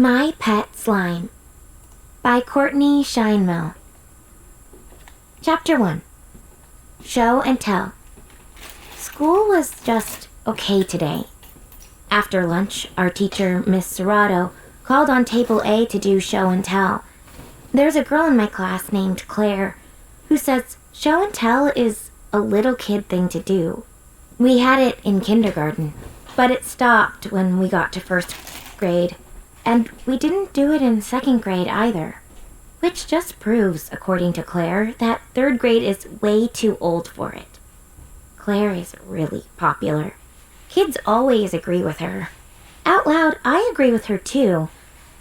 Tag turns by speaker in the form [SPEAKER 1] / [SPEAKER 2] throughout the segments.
[SPEAKER 1] My Pet Slime by Courtney Scheinmel. Chapter 1. Show and Tell. School was just okay today. After lunch, our teacher, Miss Serrato, called on Table A to do show and tell. There's a girl in my class named Claire who says show and tell is a little kid thing to do. We had it in kindergarten, but it stopped when we got to first grade, and we didn't do it in second grade either. Which just proves, according to Claire, that third grade is way too old for it. Claire is really popular. Kids always agree with her. Out loud, I agree with her too.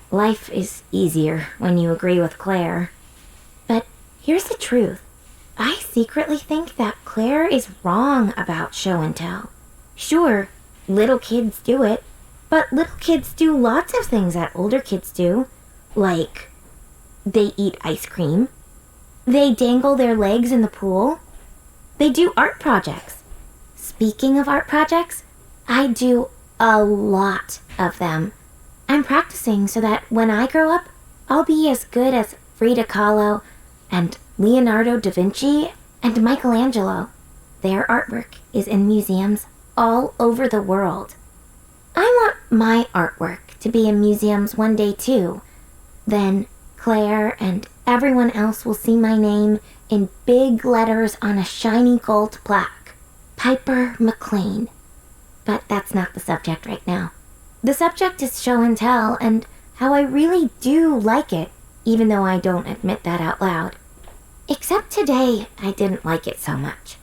[SPEAKER 1] Life is easier when you agree with Claire. But here's the truth. I secretly think that Claire is wrong about show and tell. Sure, little kids do it, but little kids do lots of things that older kids do. Like, they eat ice cream. They dangle their legs in the pool. They do art projects. Speaking of art projects, I do a lot of them. I'm practicing so that when I grow up, I'll be as good as Frida Kahlo and Leonardo da Vinci and Michelangelo. Their artwork is in museums all over the world. I want my artwork to be in museums one day too. Then Claire and everyone else will see my name in big letters on a shiny gold plaque. Piper McLean. But that's not the subject right now. The subject is show and tell and how I really do like it, even though I don't admit that out loud. Except today, I didn't like it so much.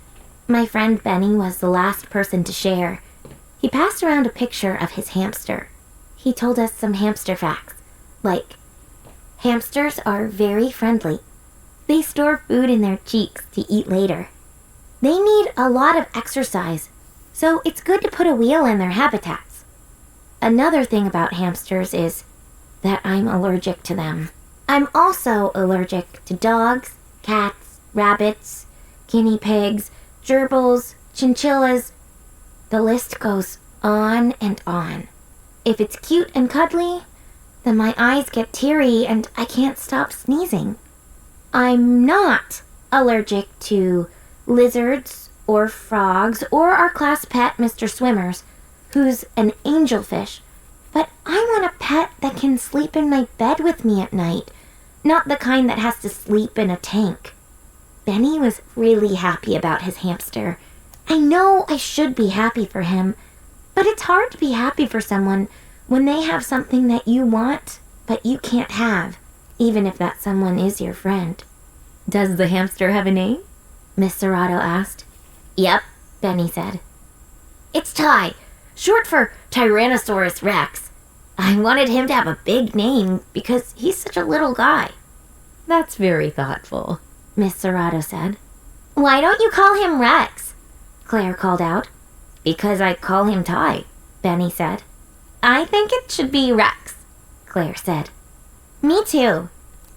[SPEAKER 1] My friend Benny was the last person to share. He passed around a picture of his hamster. He told us some hamster facts, like, hamsters are very friendly. They store food in their cheeks to eat later. They need a lot of exercise, so it's good to put a wheel in their habitats. Another thing about hamsters is that I'm allergic to them. I'm also allergic to dogs, cats, rabbits, guinea pigs, gerbils, chinchillas. The list goes on and on. If it's cute and cuddly, then my eyes get teary and I can't stop sneezing. I'm not allergic to lizards or frogs or our class pet, Mr. Swimmers, who's an angelfish. But I want a pet that can sleep in my bed with me at night, not the kind that has to sleep in a tank. Benny was really happy about his hamster. I know I should be happy for him, but it's hard to be happy for someone when they have something that you want, but you can't have, even if that someone is your friend. Does the hamster have a name? Miss Serrato asked. Yep, Benny said. It's Ty, short for Tyrannosaurus Rex. I wanted him to have a big name because he's such a little guy. That's very thoughtful, Miss Serrato said. Why don't you call him Rex? Claire called out. Because I call him Ty, Benny said. I think it should be Rex, Claire said. Me too,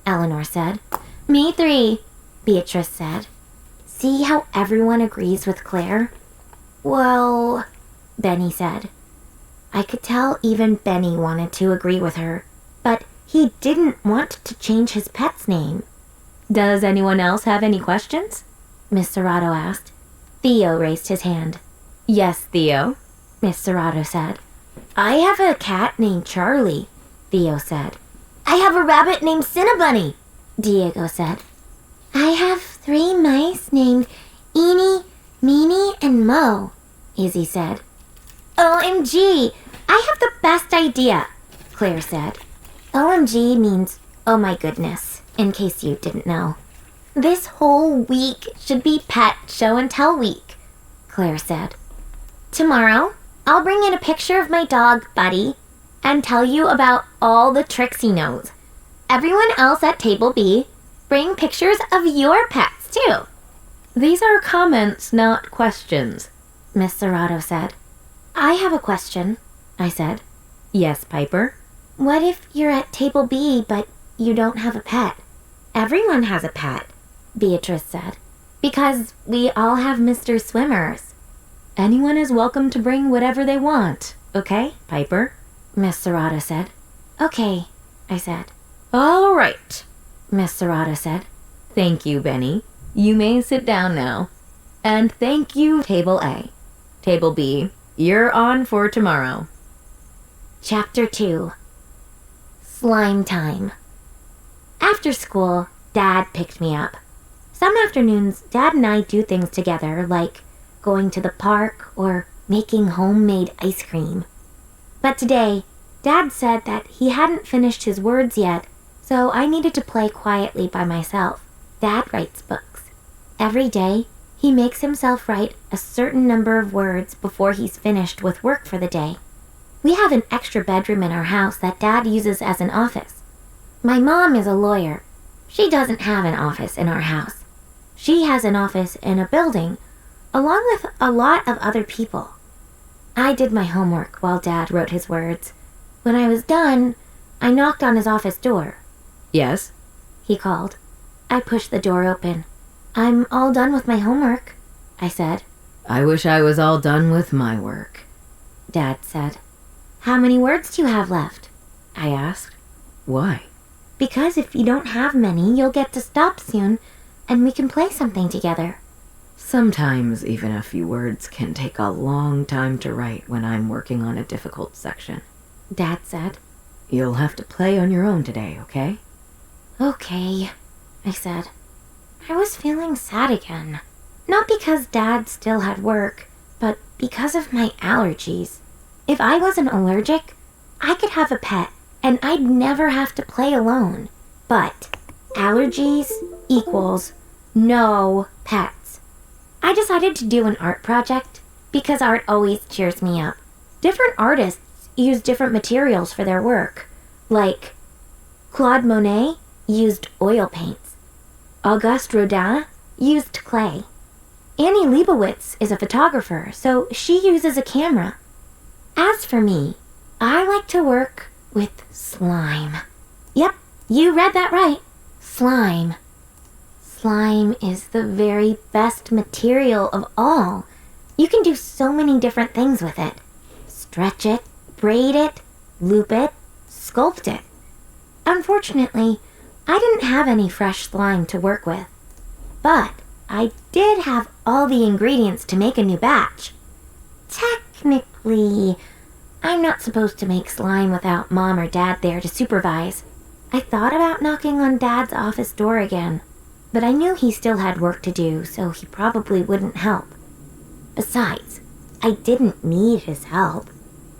[SPEAKER 1] Eleanor said. Me three, Beatrice said. See how everyone agrees with Claire? Well, Benny said. I could tell even Benny wanted to agree with her, but he didn't want to change his pet's name. Does anyone else have any questions? Miss Serrato asked. Theo raised his hand. Yes, Theo, Miss Serrato said. I have a cat named Charlie, Theo said. I have a rabbit named Cinnabunny, Diego said. I have 3 mice named Eenie, Meanie, and Mo, Izzy said. OMG, I have the best idea, Claire said. OMG means, oh my goodness, in case you didn't know. This whole week should be Pet Show and Tell Week, Claire said. Tomorrow, I'll bring in a picture of my dog, Buddy, and tell you about all the tricks he knows. Everyone else at Table B, bring pictures of your pets, too. These are comments, not questions, Miss Serrato said. I have a question, I said. Yes, Piper? What if you're at Table B, but you don't have a pet? Everyone has a pet, Beatrice said. Because we all have Mr. Swimmers. Anyone is welcome to bring whatever they want, okay, Piper? Miss Serrato said. Okay, I said.
[SPEAKER 2] All right,
[SPEAKER 1] Miss Serrato said.
[SPEAKER 2] thank you, Benny. You may sit down now. And thank you, Table A. Table B, you're on for tomorrow.
[SPEAKER 1] Chapter 2. Slime time. After school, Dad picked me up. Some afternoons, Dad and I do things together, like going to the park or making homemade ice cream. But today, Dad said that he hadn't finished his words yet, so I needed to play quietly by myself. Dad writes books. Every day, he makes himself write a certain number of words before he's finished with work for the day. We have an extra bedroom in our house that Dad uses as an office. My mom is a lawyer. She doesn't have an office in our house. She has an office in a building, along with a lot of other people. I did my homework while Dad wrote his words. When I was done, I knocked on his office door.
[SPEAKER 2] Yes?
[SPEAKER 1] He called. I pushed the door open. I'm all done with my homework, I said.
[SPEAKER 2] I wish I was all done with my work,
[SPEAKER 1] Dad said. How many words do you have left? I asked.
[SPEAKER 2] Why?
[SPEAKER 1] Because if you don't have many, you'll get to stop soon, and we can play something together.
[SPEAKER 2] Sometimes even a few words can take a long time to write when I'm working on a difficult section,
[SPEAKER 1] Dad said.
[SPEAKER 2] You'll have to play on your own today, okay?
[SPEAKER 1] Okay, I said. I was feeling sad again. Not because Dad still had work, but because of my allergies. If I wasn't allergic, I could have a pet, and I'd never have to play alone. But allergies equals no pets. I decided to do an art project because art always cheers me up. Different artists use different materials for their work. Like Claude Monet used oil paints. Auguste Rodin used clay. Annie Leibovitz is a photographer, so she uses a camera. As for me, I like to work with slime. Yep, you read that right. Slime. Slime is the very best material of all. You can do so many different things with it. Stretch it, braid it, loop it, sculpt it. Unfortunately, I didn't have any fresh slime to work with. But I did have all the ingredients to make a new batch. Technically, I'm not supposed to make slime without Mom or Dad there to supervise. I thought about knocking on Dad's office door again, but I knew he still had work to do, so he probably wouldn't help. Besides, I didn't need his help.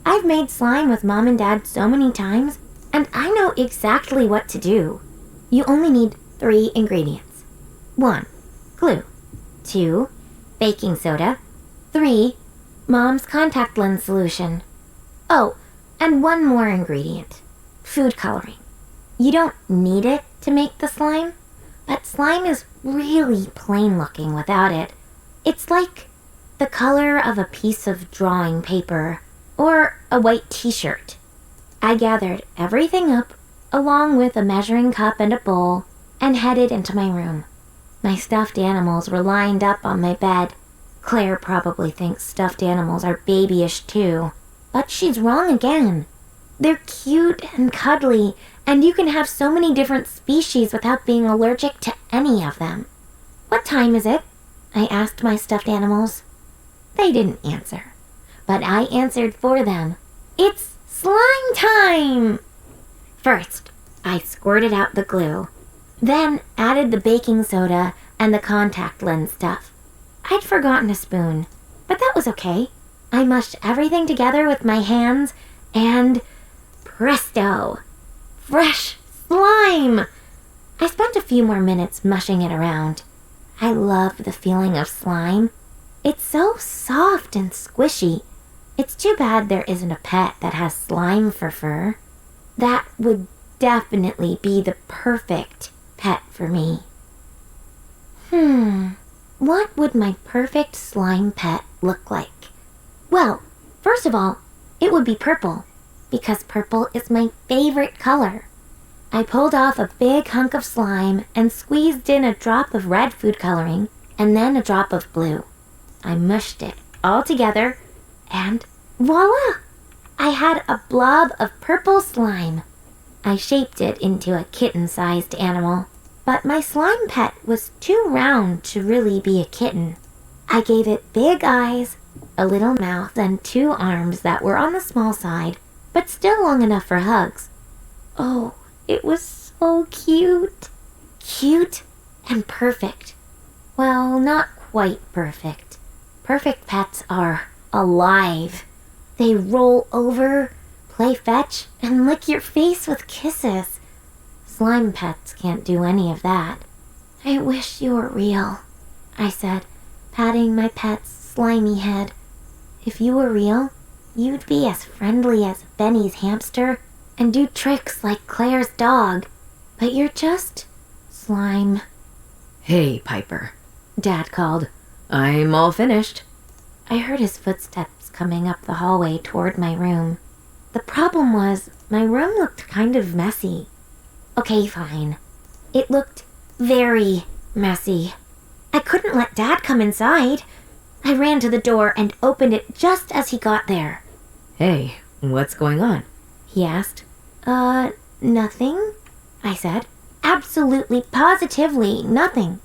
[SPEAKER 1] I've made slime with Mom and Dad so many times, and I know exactly what to do. You only need 3 ingredients. 1. Glue. 2. Baking soda. 3. Mom's contact lens solution. Oh, and one more ingredient. Food coloring. You don't need it to make the slime, but slime is really plain looking without it. It's like the color of a piece of drawing paper or a white t-shirt. I gathered everything up, along with a measuring cup and a bowl, and headed into my room. My stuffed animals were lined up on my bed. Claire probably thinks stuffed animals are babyish too, but she's wrong again. They're cute and cuddly, and you can have so many different species without being allergic to any of them. What time is it? I asked my stuffed animals. They didn't answer, but I answered for them. It's slime time! First, I squirted out the glue, then added the baking soda and the contact lens stuff. I'd forgotten a spoon, but that was okay. I mushed everything together with my hands, and presto! Fresh slime! I spent a few more minutes mushing it around. I love the feeling of slime. It's so soft and squishy. It's too bad there isn't a pet that has slime for fur. That would definitely be the perfect pet for me. What would my perfect slime pet look like? Well, first of all, it would be purple, because purple is my favorite color. I pulled off a big hunk of slime and squeezed in a drop of red food coloring and then a drop of blue. I mushed it all together and voila! I had a blob of purple slime. I shaped it into a kitten-sized animal, but my slime pet was too round to really be a kitten. I gave it big eyes, a little mouth, and 2 arms that were on the small side, but still long enough for hugs. Oh, it was so cute. Cute and perfect. Well, not quite perfect. Perfect pets are alive. They roll over, play fetch, and lick your face with kisses. Slime pets can't do any of that. I wish you were real, I said, patting my pet's slimy head. If you were real, you'd be as friendly as Benny's hamster and do tricks like Claire's dog. But you're just slime.
[SPEAKER 2] Hey, Piper,
[SPEAKER 1] Dad called.
[SPEAKER 2] I'm all finished.
[SPEAKER 1] I heard his footsteps coming up the hallway toward my room. The problem was, my room looked kind of messy. Okay, fine. It looked very messy. I couldn't let Dad come inside. I ran to the door and opened it just as he got there.
[SPEAKER 2] Hey, what's going on?
[SPEAKER 1] He asked. Nothing, I said. Absolutely, positively nothing.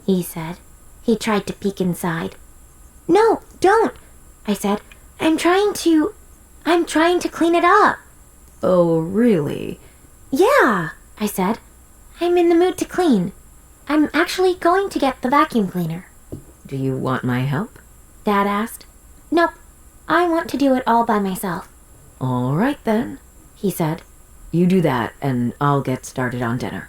[SPEAKER 1] He said. He tried to peek inside. No, don't, I said. I'm trying to clean it up.
[SPEAKER 2] Oh, really?
[SPEAKER 1] Yeah, I said. I'm in the mood to clean. I'm actually going to get the vacuum cleaner.
[SPEAKER 2] Do you want my help?
[SPEAKER 1] Dad asked. Nope, I want to do it all by myself.
[SPEAKER 2] All right then,
[SPEAKER 1] he said.
[SPEAKER 2] You do that and I'll get started on dinner.